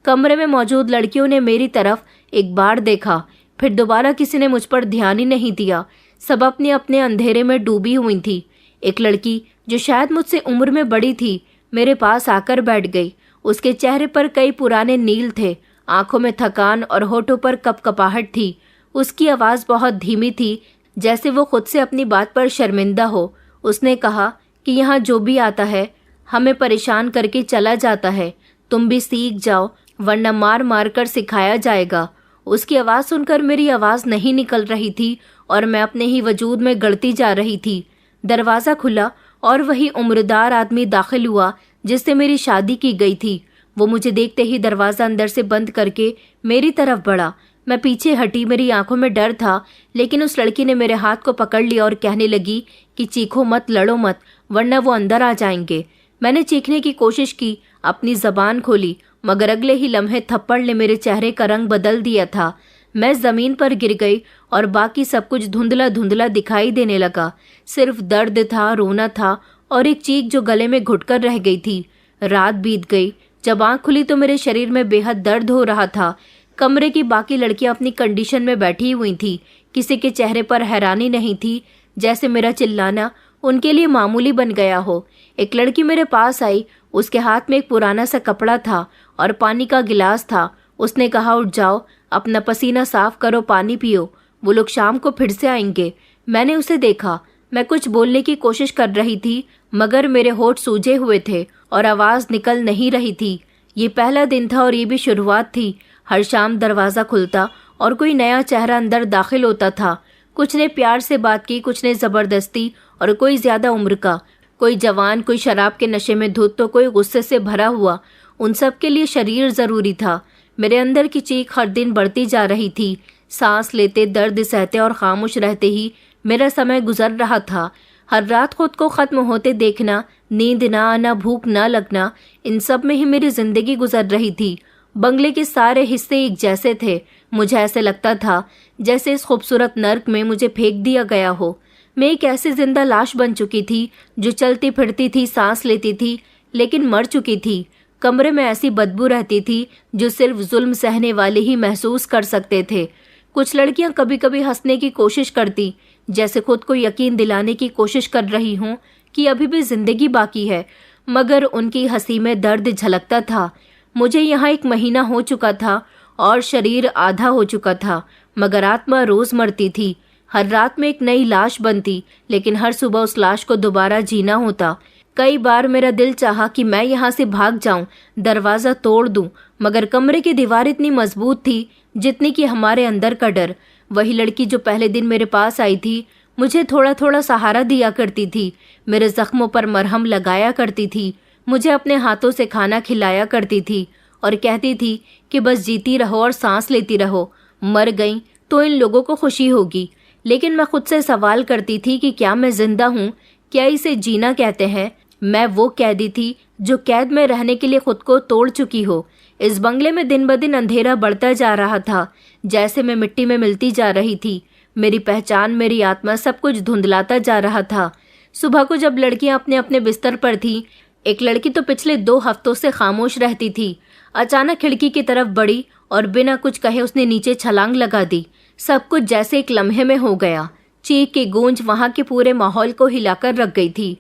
कमरे में मौजूद लड़कियों ने मेरी तरफ एक बार देखा, फिर दोबारा किसी ने मुझ पर ध्यान ही नहीं दिया। सब अपने अपने अंधेरे में डूबी हुई थी। एक लड़की, जो शायद मुझसे उम्र में बड़ी थी, मेरे पास आकर बैठ गई। उसके चेहरे पर कई पुराने नील थे, आंखों में थकान और होठों पर कपकपाहट थी। उसकी आवाज़ बहुत धीमी थी, जैसे वो खुद से अपनी बात पर शर्मिंदा हो। उसने कहा कि यहाँ जो भी आता है हमें परेशान करके चला जाता है। तुम भी सीख जाओ, वरना मार मार कर सिखाया जाएगा। उसकी आवाज़ सुनकर मेरी आवाज़ नहीं निकल रही थी और मैं अपने ही वजूद में गड़ती जा रही थी। दरवाज़ा खुला और वही उम्रदार आदमी दाखिल हुआ जिससे मेरी शादी की गई थी। वो मुझे देखते ही दरवाज़ा अंदर से बंद करके मेरी तरफ बढ़ा। मैं पीछे हटी। मेरी आंखों में डर था, लेकिन उस लड़की ने मेरे हाथ को पकड़ लिया और कहने लगी कि चीखो मत, लड़ो मत, वरना वो अंदर आ जाएंगे। मैंने चीखने की कोशिश की, अपनी जबान खोली, मगर अगले ही लम्हे थप्पड़ ने मेरे चेहरे का रंग बदल दिया था। मैं जमीन पर गिर गई और बाकी सब कुछ धुंधला धुंधला दिखाई देने लगा। सिर्फ दर्द था, रोना था और एक चीख जो गले में घुटकर रह गई थी। रात बीत गई। जब आंख खुली तो मेरे शरीर में बेहद दर्द हो रहा था। कमरे की बाकी लड़कियां अपनी कंडीशन में बैठी हुई थी। किसी के चेहरे पर हैरानी नहीं थी, जैसे मेरा चिल्लाना उनके लिए मामूली बन गया हो। एक लड़की मेरे पास आई। उसके हाथ में एक पुराना सा कपड़ा था और पानी का गिलास था। उसने कहा, उठ जाओ, अपना पसीना साफ करो, पानी पियो, वो लोग शाम को फिर से आएंगे। मैंने उसे देखा। मैं कुछ बोलने की कोशिश कर रही थी मगर मेरे होठ सूजे हुए थे और आवाज निकल नहीं रही थी। ये पहला दिन था और ये भी शुरुआत थी। हर शाम दरवाज़ा खुलता और कोई नया चेहरा अंदर दाखिल होता था। कुछ ने प्यार से बात की, कुछ ने ज़बरदस्ती और कोई ज़्यादा उम्र का, कोई जवान, कोई शराब के नशे में धुत तो कोई गुस्से से भरा हुआ। उन सब के लिए शरीर ज़रूरी था। मेरे अंदर की चीख हर दिन बढ़ती जा रही थी। सांस लेते, दर्द सहते और खामोश रहते ही मेरा समय गुजर रहा था। हर रात खुद को ख़त्म होते देखना, नींद ना आना, भूख ना लगना, इन सब में ही मेरी ज़िंदगी गुजर रही थी। बंगले के सारे हिस्से एक जैसे थे। मुझे ऐसे लगता था जैसे इस खूबसूरत नर्क में मुझे फेंक दिया गया हो। मैं एक ऐसी जिंदा लाश बन चुकी थी जो चलती फिरती थी, सांस लेती थी, लेकिन मर चुकी थी। कमरे में ऐसी बदबू रहती थी जो सिर्फ जुल्म सहने वाले ही महसूस कर सकते थे। कुछ लड़कियां कभी कभी हंसने की कोशिश करती, जैसे खुद को यकीन दिलाने की कोशिश कर रही हूं कि अभी भी जिंदगी बाकी है, मगर उनकी हंसी में दर्द झलकता था। मुझे यहाँ 1 महीना हो चुका था और शरीर आधा हो चुका था, मगर आत्मा रोज मरती थी। हर रात में एक नई लाश बनती, लेकिन हर सुबह उस लाश को दोबारा जीना होता। कई बार मेरा दिल चाहा कि मैं यहाँ से भाग जाऊं, दरवाज़ा तोड़ दूं, मगर कमरे की दीवार इतनी मजबूत थी जितनी कि हमारे अंदर का डर। वही लड़की जो पहले दिन मेरे पास आई थी मुझे थोड़ा थोड़ा सहारा दिया करती थी, मेरे जख्मों पर मरहम लगाया करती थी, मुझे अपने हाथों से खाना खिलाया करती थी और कहती थी कि बस जीती रहो और सांस लेती रहो, मर गई तो इन लोगों को खुशी होगी। लेकिन मैं खुद से सवाल करती थी कि क्या मैं जिंदा हूँ? क्या इसे जीना कहते हैं? मैं वो कैदी थी जो कैद में रहने के लिए खुद को तोड़ चुकी हो। इस बंगले में दिन ब दिन अंधेरा बढ़ता जा रहा था, जैसे मैं मिट्टी में मिलती जा रही थी। मेरी पहचान, मेरी आत्मा, सब कुछ धुंधलाता जा रहा था। सुबह को जब लड़कियां अपने अपने बिस्तर पर थीं, एक लड़की तो पिछले 2 हफ्तों से खामोश रहती थी, अचानक खिड़की की तरफ बढ़ी और बिना कुछ कहे उसने नीचे छलांग लगा दी। सब कुछ जैसे एक लम्हे में हो गया। चीख की गूंज वहां के पूरे माहौल को हिलाकर रख गई थी,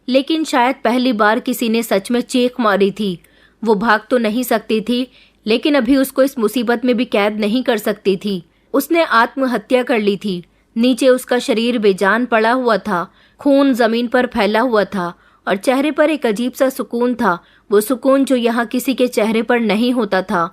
लेकिन शायद पहली बार किसी ने सच में चीख मारी थी। वो भाग तो नहीं सकती थी, लेकिन अभी उसको इस मुसीबत में भी कैद नहीं कर सकती थी। उसने आत्महत्या कर ली थी। नीचे उसका शरीर बेजान पड़ा हुआ था, खून जमीन पर फैला हुआ था और चेहरे पर एक अजीब सा सुकून था, वो सुकून जो यहाँ किसी के चेहरे पर नहीं होता था।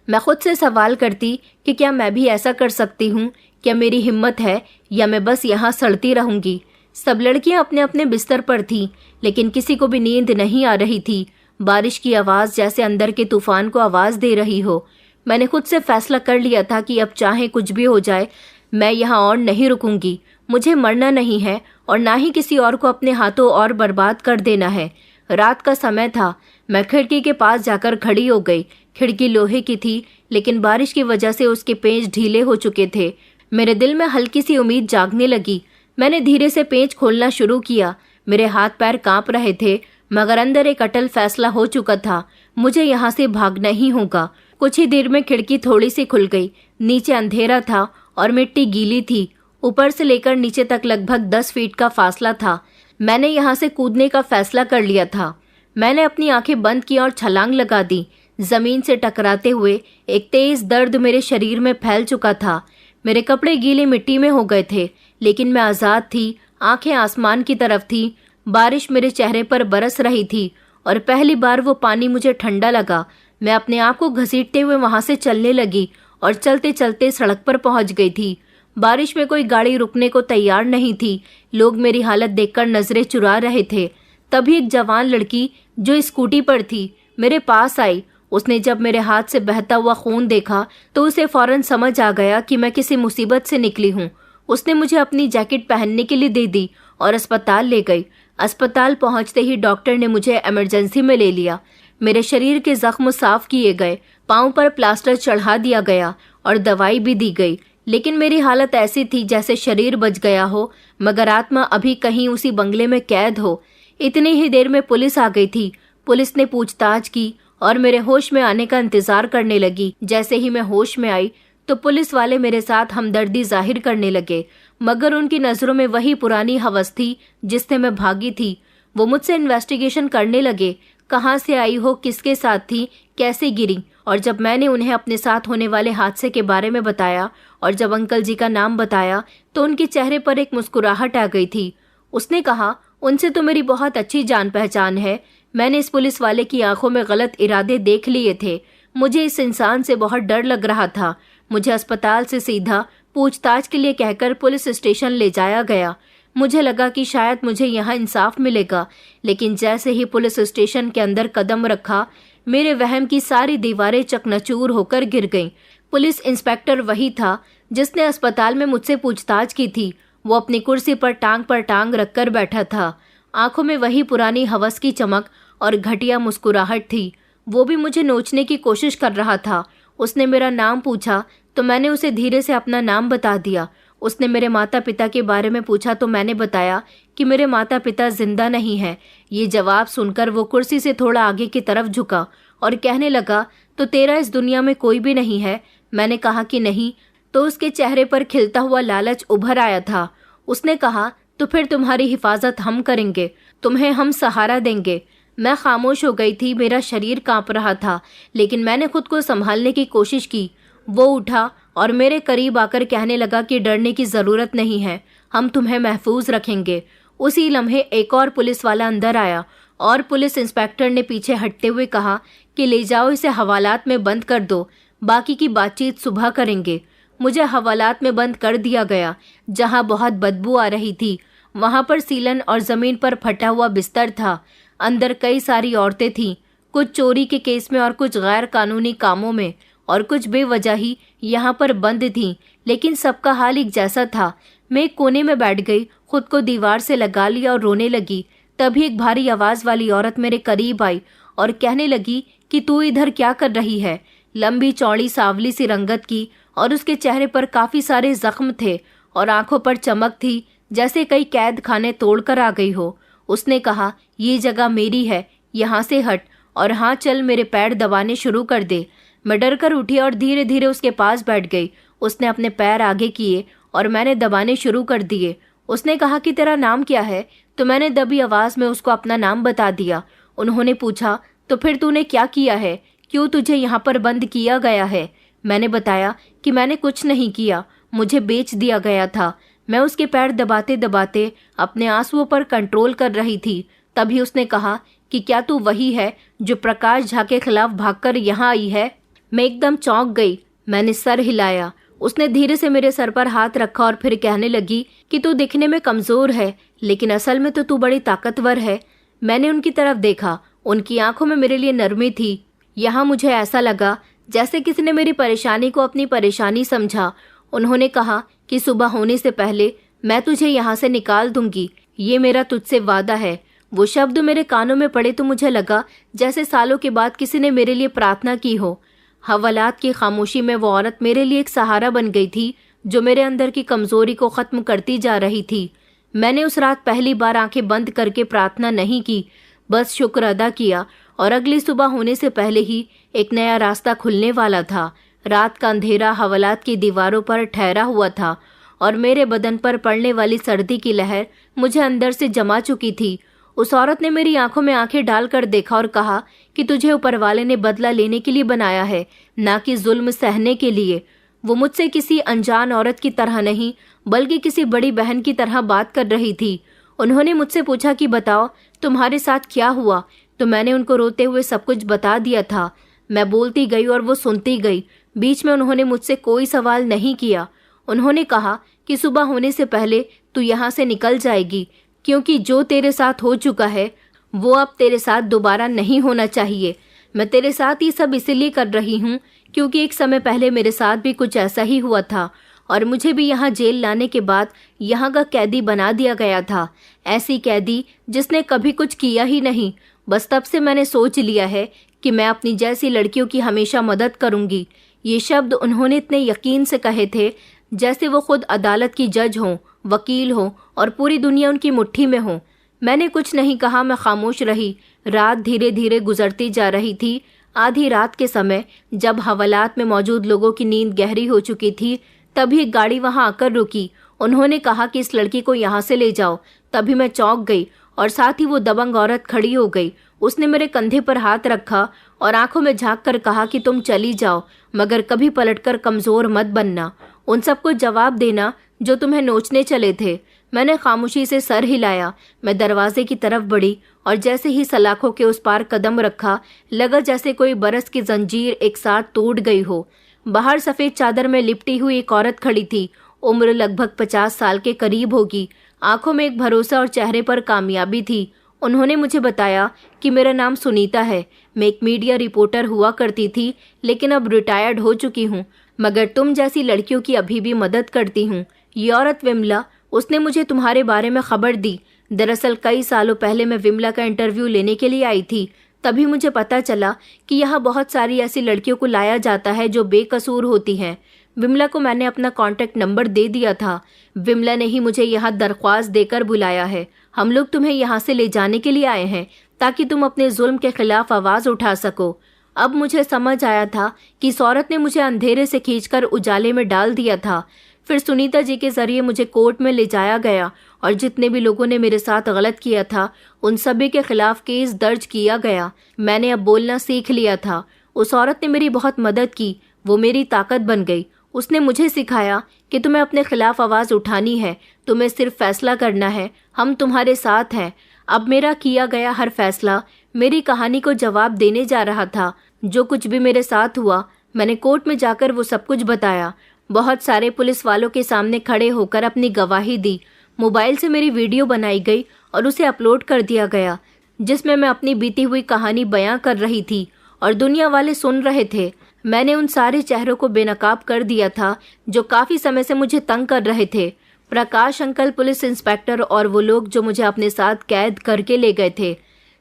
मैं खुद से सवाल करती कि क्या मैं भी ऐसा कर सकती हूँ? क्या मेरी हिम्मत है या मैं बस यहाँ सड़ती रहूंगी? सब लड़कियां अपने अपने बिस्तर पर थीं, लेकिन किसी को भी नींद नहीं आ रही थी। बारिश की आवाज़ जैसे अंदर के तूफान को आवाज़ दे रही हो। मैंने खुद से फैसला कर लिया था कि अब चाहे कुछ भी हो जाए, मैं यहाँ और नहीं रुकूंगी। मुझे मरना नहीं है और ना ही किसी और को अपने हाथों और बर्बाद कर देना है। रात का समय था। मैं खिड़की के पास जाकर खड़ी हो गई। खिड़की लोहे की थी, लेकिन बारिश की वजह से उसके पेंच ढीले हो चुके थे। मेरे दिल में हल्की सी उम्मीद जागने लगी। मैंने धीरे से पेंच खोलना शुरू किया। मेरे हाथ पैर कांप रहे थे, मगर अंदर एक अटल फैसला हो चुका था, मुझे यहाँ से भागना ही होगा। कुछ ही देर में खिड़की थोड़ी सी खुल गई। नीचे अंधेरा था और मिट्टी गीली थी। ऊपर से लेकर नीचे तक लगभग 10 फीट का फासला था। मैंने यहाँ से कूदने का फैसला कर लिया था। मैंने अपनी आंखें बंद की और छलांग लगा दी। जमीन से टकराते हुए एक तेज दर्द मेरे शरीर में फैल चुका था। मेरे कपड़े गीले मिट्टी में हो गए थे, लेकिन मैं आज़ाद थी। आंखें आसमान की तरफ थी। बारिश मेरे चेहरे पर बरस रही थी और पहली बार वो पानी मुझे ठंडा लगा। मैं अपने आप को घसीटते हुए वहां से चलने लगी और चलते चलते सड़क पर पहुंच गई थी। बारिश में कोई गाड़ी रुकने को तैयार नहीं थी। लोग मेरी हालत देखकर नजरें चुरा रहे थे। तभी एक जवान लड़की जो स्कूटी पर थी मेरे पास आई। उसने जब मेरे हाथ से बहता हुआ खून देखा तो उसे फौरन समझ आ गया कि मैं किसी मुसीबत से निकली हूँ। उसने मुझे अपनी जैकेट पहनने के लिए दे दी और अस्पताल ले गई। अस्पताल पहुंचते ही डॉक्टर ने मुझे इमरजेंसी में ले लिया। मेरे शरीर के जख्म साफ किए गए, पाँव पर प्लास्टर चढ़ा दिया गया और दवाई भी दी गई, लेकिन मेरी हालत ऐसी थी जैसे शरीर बच गया हो मगर आत्मा अभी कहीं उसी बंगले में कैद हो। इतनी ही देर में पुलिस आ गई थी। पुलिस ने पूछताछ की और मेरे होश में आने का इंतजार करने लगी। जैसे ही मैं होश में आई तो पुलिस वाले मेरे साथ हमदर्दी जाहिर करने लगे, मगर उनकी नज़रों में वही पुरानी हवस थी जिससे मैं भागी थी। वो मुझसे इन्वेस्टिगेशन करने लगे, कहाँ से आई हो, किसके साथ थी, कैसे गिरी। और जब मैंने उन्हें अपने साथ होने वाले हादसे के बारे में बताया और जब अंकल जी का नाम बताया तो उनके चेहरे पर एक मुस्कुराहट आ गई थी। उसने कहा, उनसे तो मेरी बहुत अच्छी जान पहचान है। मैंने इस पुलिस वाले की आंखों में गलत इरादे देख लिए थे। मुझे इस इंसान से बहुत डर लग रहा था। मुझे अस्पताल से सीधा पूछताछ के लिए कहकर पुलिस स्टेशन ले जाया गया। मुझे लगा कि शायद मुझे यहाँ इंसाफ मिलेगा, लेकिन जैसे ही पुलिस स्टेशन के अंदर कदम रखा मेरे वहम की सारी दीवारें चकनाचूर होकर गिर गईं। पुलिस इंस्पेक्टर वही था जिसने अस्पताल में मुझसे पूछताछ की थी। वो अपनी कुर्सी पर टांग रखकर बैठा था। आंखों में वही पुरानी हवस की चमक और घटिया मुस्कुराहट थी। वो भी मुझे नोचने की कोशिश कर रहा था। उसने मेरा नाम पूछा तो मैंने उसे धीरे से अपना नाम बता दिया। उसने मेरे माता पिता के बारे में पूछा तो मैंने बताया कि मेरे माता पिता जिंदा नहीं हैं। ये जवाब सुनकर वो कुर्सी से थोड़ा आगे की तरफ झुका और कहने लगा, तो तेरा इस दुनिया में कोई भी नहीं है? मैंने कहा कि नहीं। तो उसके चेहरे पर खिलता हुआ लालच उभर आया था। उसने कहा, तो फिर तुम्हारी हिफाजत हम करेंगे, तुम्हें हम सहारा देंगे। मैं खामोश हो गई थी। मेरा शरीर कांप रहा था, लेकिन मैंने खुद को संभालने की कोशिश की। वो उठा और मेरे करीब आकर कहने लगा कि डरने की ज़रूरत नहीं है, हम तुम्हें महफूज रखेंगे। उसी लम्हे एक और पुलिस वाला अंदर आया और पुलिस इंस्पेक्टर ने पीछे हटते हुए कहा कि ले जाओ, इसे हवालात में बंद कर दो, बाकी की बातचीत सुबह करेंगे। मुझे हवालात में बंद कर दिया गया, जहां बहुत बदबू आ रही थी। वहां पर सीलन और ज़मीन पर फटा हुआ बिस्तर था। अंदर कई सारी औरतें थीं, कुछ चोरी के केस में और कुछ गैर कानूनी कामों में और कुछ बेवजह ही यहाँ पर बंद थीं, लेकिन सबका हाल एक जैसा था। मैं एक कोने में बैठ गई, खुद को दीवार से लगा लिया और रोने लगी। तभी एक भारी आवाज़ वाली औरत मेरे करीब आई और कहने लगी कि तू इधर क्या कर रही है। लंबी चौड़ी सांवली सी रंगत की और उसके चेहरे पर काफ़ी सारे जख्म थे और आंखों पर चमक थी जैसे कई कैद खाने तोड़कर आ गई हो। उसने कहा, ये जगह मेरी है, यहाँ से हट और हाँ चल, मेरे पैर दबाने शुरू कर दे। मैं डर कर उठी और धीरे धीरे उसके पास बैठ गई। उसने अपने पैर आगे किए और मैंने दबाने शुरू कर दिए। उसने कहा कि तेरा नाम क्या है? तो मैंने दबी आवाज़ में उसको अपना नाम बता दिया। उन्होंने पूछा, तो फिर तूने क्या किया है, क्यों तुझे यहाँ पर बंद किया गया है? मैंने बताया कि मैंने कुछ नहीं किया, मुझे बेच दिया गया था। मैं उसके पैर दबाते दबाते अपने आंसुओं पर कंट्रोल कर रही थी। तभी उसने कहा कि क्या तू वही है जो प्रकाश झा के खिलाफ भागकर यहाँ आई है? मैं एकदम चौंक गई। मैंने सर हिलाया। उसने धीरे से मेरे सर पर हाथ रखा और फिर कहने लगी कि तू दिखने में कमज़ोर है, लेकिन असल में तो तू बड़ी ताकतवर है। मैंने उनकी तरफ देखा। उनकी आंखों में मेरे लिए नरमी थी। यहाँ मुझे ऐसा लगा जैसे किसी ने मेरी परेशानी को अपनी परेशानी समझा। उन्होंने कहा कि सुबह होने से पहले मैं तुझे यहाँ से निकाल दूंगी, ये मेरा तुझसे वादा है। वो शब्द मेरे कानों में पड़े तो मुझे लगा जैसे सालों के बाद किसी ने मेरे लिए प्रार्थना की हो। हवालात की खामोशी में वो औरत मेरे लिए एक सहारा बन गई थी, जो मेरे अंदर की कमजोरी को खत्म करती जा रही थी। मैंने उस रात पहली बार आंखें बंद करके प्रार्थना नहीं की, बस शुक्र अदा किया और अगली सुबह होने से पहले ही एक नया रास्ता खुलने वाला था। रात का अंधेरा हवालात की दीवारों पर ठहरा हुआ था और मेरे बदन पर पड़ने वाली सर्दी की लहर मुझे अंदर से जमा चुकी थी। उस औरत ने मेरी आंखों में आंखें डालकर देखा और कहा कि तुझे ऊपर वाले ने बदला लेने के लिए बनाया है, ना कि जुल्म सहने के लिए। वो मुझसे किसी अनजान औरत की तरह नहीं, बल्कि किसी बड़ी बहन की तरह बात कर रही थी। उन्होंने मुझसे पूछा कि बताओ तुम्हारे साथ क्या हुआ, तो मैंने उनको रोते हुए सब कुछ बता दिया था। मैं बोलती गई और वो सुनती गई। बीच में उन्होंने मुझसे कोई सवाल नहीं किया। उन्होंने कहा कि सुबह होने से पहले तू यहाँ से निकल जाएगी, क्योंकि जो तेरे साथ हो चुका है वो अब तेरे साथ दोबारा नहीं होना चाहिए। मैं तेरे साथ ये सब इसलिए कर रही हूँ क्योंकि एक समय पहले मेरे साथ भी कुछ ऐसा ही हुआ था और मुझे भी यहाँ जेल लाने के बाद यहाँ का कैदी बना दिया गया था। ऐसी कैदी जिसने कभी कुछ किया ही नहीं। बस तब से मैंने सोच लिया है कि मैं अपनी जैसी लड़कियों की हमेशा मदद करूँगी। ये शब्द उन्होंने इतने यकीन से कहे थे जैसे वो खुद अदालत की जज हों, वकील हों और पूरी दुनिया उनकी मुट्ठी में हो। मैंने कुछ नहीं कहा, मैं खामोश रही। रात धीरे धीरे गुजरती जा रही थी। आधी रात के समय जब हवालात में मौजूद लोगों की नींद गहरी हो चुकी थी, तभी एक गाड़ी वहां आकर रुकी। उन्होंने कहा कि इस लड़की को यहाँ से ले जाओ। तभी मैं चौंक गई और साथ ही वो दबंग औरत खड़ी हो गई। उसने मेरे कंधे पर हाथ रखा और आंखों में झांक कर कहा कि तुम चली जाओ, मगर कभी पलटकर कमजोर मत बनना। उन सबको जवाब देना जो तुम्हें नोचने चले थे। मैंने खामोशी से सर हिलाया। मैं दरवाजे की तरफ बढ़ी और जैसे ही सलाखों के उस पार कदम रखा, लगा जैसे कोई बरस की जंजीर एक साथ टूट गई हो। बाहर सफेद चादर में लिपटी हुई एक औरत खड़ी थी। उम्र लगभग 50 साल के करीब होगी। आंखों में एक भरोसा और चेहरे पर कामयाबी थी। उन्होंने मुझे बताया कि मेरा नाम सुनीता है। मैं एक मीडिया रिपोर्टर हुआ करती थी, लेकिन अब रिटायर्ड हो चुकी हूँ, मगर तुम जैसी लड़कियों की अभी भी मदद करती हूँ। ये औरत विमला, उसने मुझे तुम्हारे बारे में खबर दी। दरअसल कई सालों पहले मैं विमला का इंटरव्यू लेने के लिए आई थी। तभी मुझे पता चला कि यहाँ बहुत सारी ऐसी लड़कियों को लाया जाता है जो बेकसूर होती हैं। विमला को मैंने अपना कॉन्टैक्ट नंबर दे दिया था। विमला ने ही मुझे यहाँ दरख्वास्त देकर बुलाया है। हम लोग तुम्हें यहाँ से ले जाने के लिए आए हैं ताकि तुम अपने जुल्म के खिलाफ आवाज उठा सको। अब मुझे समझ आया था कि इस औरत ने मुझे अंधेरे से खींचकर उजाले में डाल दिया था। फिर सुनीता जी के जरिए मुझे कोर्ट में ले जाया गया और जितने भी लोगों ने मेरे साथ गलत किया था उन सभी के खिलाफ केस दर्ज किया गया। मैंने अब बोलना सीख लिया था। उस औरत ने मेरी बहुत मदद की। वो मेरी ताकत बन गई। उसने मुझे सिखाया कि तुम्हें अपने खिलाफ आवाज उठानी है, तुम्हें सिर्फ फैसला करना है। हम तुम्हारे साथ हैं। अब मेरा किया गया हर फैसला मेरी कहानी को जवाब देने जा रहा था। जो कुछ भी मेरे साथ हुआ, मैंने कोर्ट में जाकर वो सब कुछ बताया। बहुत सारे पुलिस वालों के सामने खड़े होकर अपनी गवाही दी। मोबाइल से मेरी वीडियो बनाई गई और उसे अपलोड कर दिया गया, जिसमें मैं अपनी बीती हुई कहानी बयां कर रही थी और दुनिया वाले सुन रहे थे। मैंने उन सारे चेहरों को बेनकाब कर दिया था जो काफी समय से मुझे तंग कर रहे थे। प्रकाश अंकल, पुलिस इंस्पेक्टर और वो लोग जो मुझे अपने साथ कैद करके ले गए थे।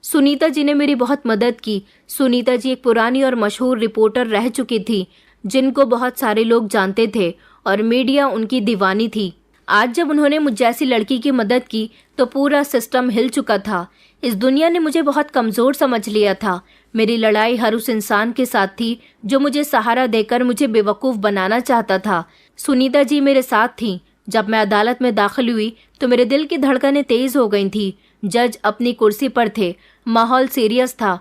सुनीता जी ने मेरी बहुत मदद की। सुनीता जी एक पुरानी और मशहूर रिपोर्टर रह चुकी थी, जिनको बहुत सारे लोग जानते थे और मीडिया उनकी दीवानी थी। आज जब उन्होंने मुझ जैसी लड़की की मदद की तो पूरा सिस्टम हिल चुका था। इस दुनिया ने मुझे बहुत कमजोर समझ लिया था। मेरी लड़ाई हर उस इंसान के साथ थी जो मुझे सहारा देकर मुझे बेवकूफ़ बनाना चाहता था। सुनीता जी मेरे साथ थीं। जब मैं अदालत में दाखिल हुई तो मेरे दिल की धड़कनें तेज हो गई थी। जज अपनी कुर्सी पर थे। माहौल सीरियस था।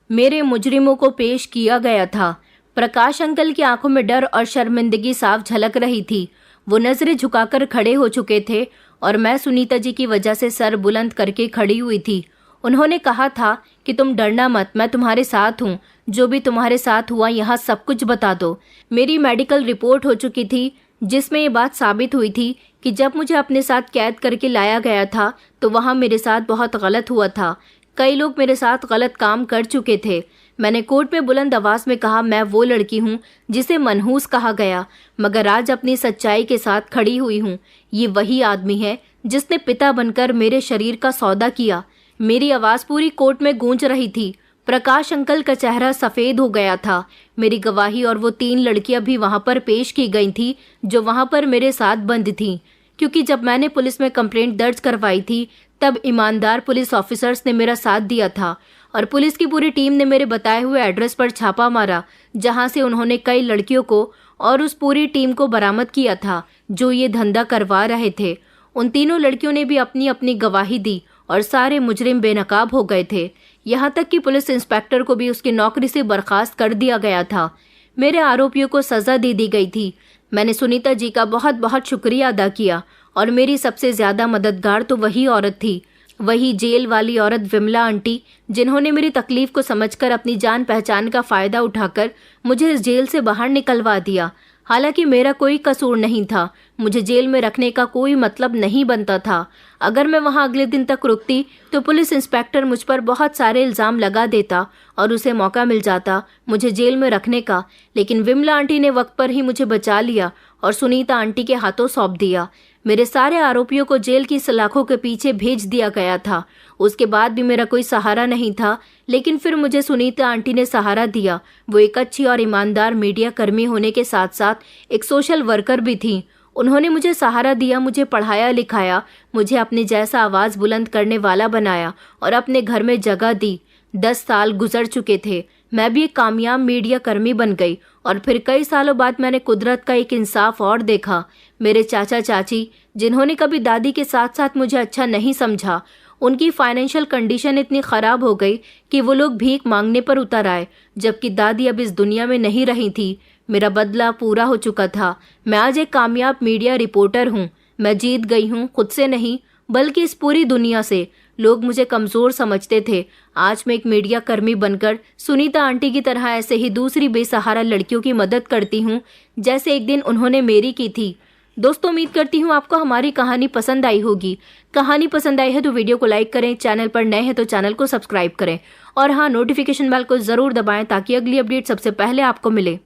मेरे मुजरिमों को पेश किया गया था। प्रकाश अंकल की आंखों में डर और शर्मिंदगी साफ झलक रही थी। वो नजरें झुकाकर खड़े हो चुके थे और मैं सुनीता जी की वजह से सर बुलंद करके खड़ी हुई थी। उन्होंने कहा था कि तुम डरना मत, मैं तुम्हारे साथ हूँ। जो भी तुम्हारे साथ हुआ यहाँ सब कुछ बता दो। मेरी मेडिकल रिपोर्ट हो चुकी थी जिसमें ये बात साबित हुई थी कि जब मुझे अपने साथ कैद करके लाया गया था तो वहाँ मेरे साथ बहुत गलत हुआ था। कई लोग मेरे साथ गलत काम कर चुके थे। मैंने कोर्ट में बुलंद आवाज में कहा, मैं वो लड़की हूँ जिसे मनहूस कहा गया, मगर आज अपनी सच्चाई के साथ खड़ी हुई हूँ। ये वही आदमी है जिसने पिता बनकर मेरे शरीर का सौदा किया। मेरी आवाज पूरी कोर्ट में गूंज रही थी। प्रकाश अंकल का चेहरा सफेद हो गया था। मेरी गवाही और वो 3 लड़कियां भी वहां पर पेश की गई थी जो वहां पर मेरे साथ बंद थीं, क्योंकि जब मैंने पुलिस में कंप्लेंट दर्ज करवाई थी तब ईमानदार पुलिस ऑफिसर्स ने मेरा साथ दिया था और पुलिस की पूरी टीम ने मेरे बताए हुए एड्रेस पर छापा मारा, जहां से उन्होंने कई लड़कियों को और उस पूरी टीम को बरामद किया था जो ये धंधा करवा रहे थे। उन तीनों लड़कियों ने भी अपनी अपनी गवाही दी और सारे मुजरिम बेनकाब हो गए थे। यहाँ तक कि पुलिस इंस्पेक्टर को भी उसकी नौकरी से बर्खास्त कर दिया गया था। मेरे आरोपियों को सजा दे दी गई थी। मैंने सुनीता जी का बहुत बहुत शुक्रिया अदा किया और मेरी सबसे ज्यादा मददगार तो वही औरत थी, वही जेल वाली औरत विमला आंटी, जिन्होंने मेरी तकलीफ को समझकर अपनी जान पहचान का फायदा उठाकर मुझे इस जेल से बाहर निकलवा दिया। हालांकि मेरा कोई कसूर नहीं था। मुझे जेल में रखने का कोई मतलब नहीं बनता था। अगर मैं वहां अगले दिन तक रुकती तो पुलिस इंस्पेक्टर मुझ पर बहुत सारे इल्जाम लगा देता और उसे मौका मिल जाता मुझे जेल में रखने का। लेकिन विमला आंटी ने वक्त पर ही मुझे बचा लिया और सुनीता आंटी के हाथों सौंप दिया। मेरे सारे आरोपियों को जेल की सलाखों के पीछे भेज दिया गया था। उसके बाद भी मेरा कोई सहारा नहीं था, लेकिन फिर मुझे सुनीता आंटी ने सहारा दिया। वो एक अच्छी और ईमानदार मीडिया कर्मी होने के साथ साथ एक सोशल वर्कर भी थी। उन्होंने मुझे सहारा दिया, मुझे पढ़ाया लिखाया, मुझे अपने जैसा आवाज़ बुलंद करने वाला बनाया और अपने घर में जगह दी। 10 साल गुजर चुके थे, मैं भी एक कामयाब मीडिया कर्मी बन गई और फिर कई सालों बाद मैंने कुदरत का एक इंसाफ और देखा। मेरे चाचा चाची, जिन्होंने कभी दादी के साथ साथ मुझे अच्छा नहीं समझा, उनकी फाइनेंशियल कंडीशन इतनी ख़राब हो गई कि वो लोग भीख मांगने पर उतर आए, जबकि दादी अब इस दुनिया में नहीं रही थी। मेरा बदला पूरा हो चुका था। मैं आज एक कामयाब मीडिया रिपोर्टर हूँ। मैं जीत गई हूँ, खुद से नहीं बल्कि इस पूरी दुनिया से। लोग मुझे कमज़ोर समझते थे, आज मैं एक मीडिया कर्मी बनकर सुनीता आंटी की तरह ऐसे ही दूसरी बेसहारा लड़कियों की मदद करती हूँ, जैसे एक दिन उन्होंने मेरी की थी। दोस्तों, उम्मीद करती हूँ आपको हमारी कहानी पसंद आई होगी। कहानी पसंद आई है तो वीडियो को लाइक करें, चैनल पर नए हैं तो चैनल को सब्सक्राइब करें और हाँ, नोटिफिकेशन बेल को ज़रूर दबाएं ताकि अगली अपडेट सबसे पहले आपको मिले।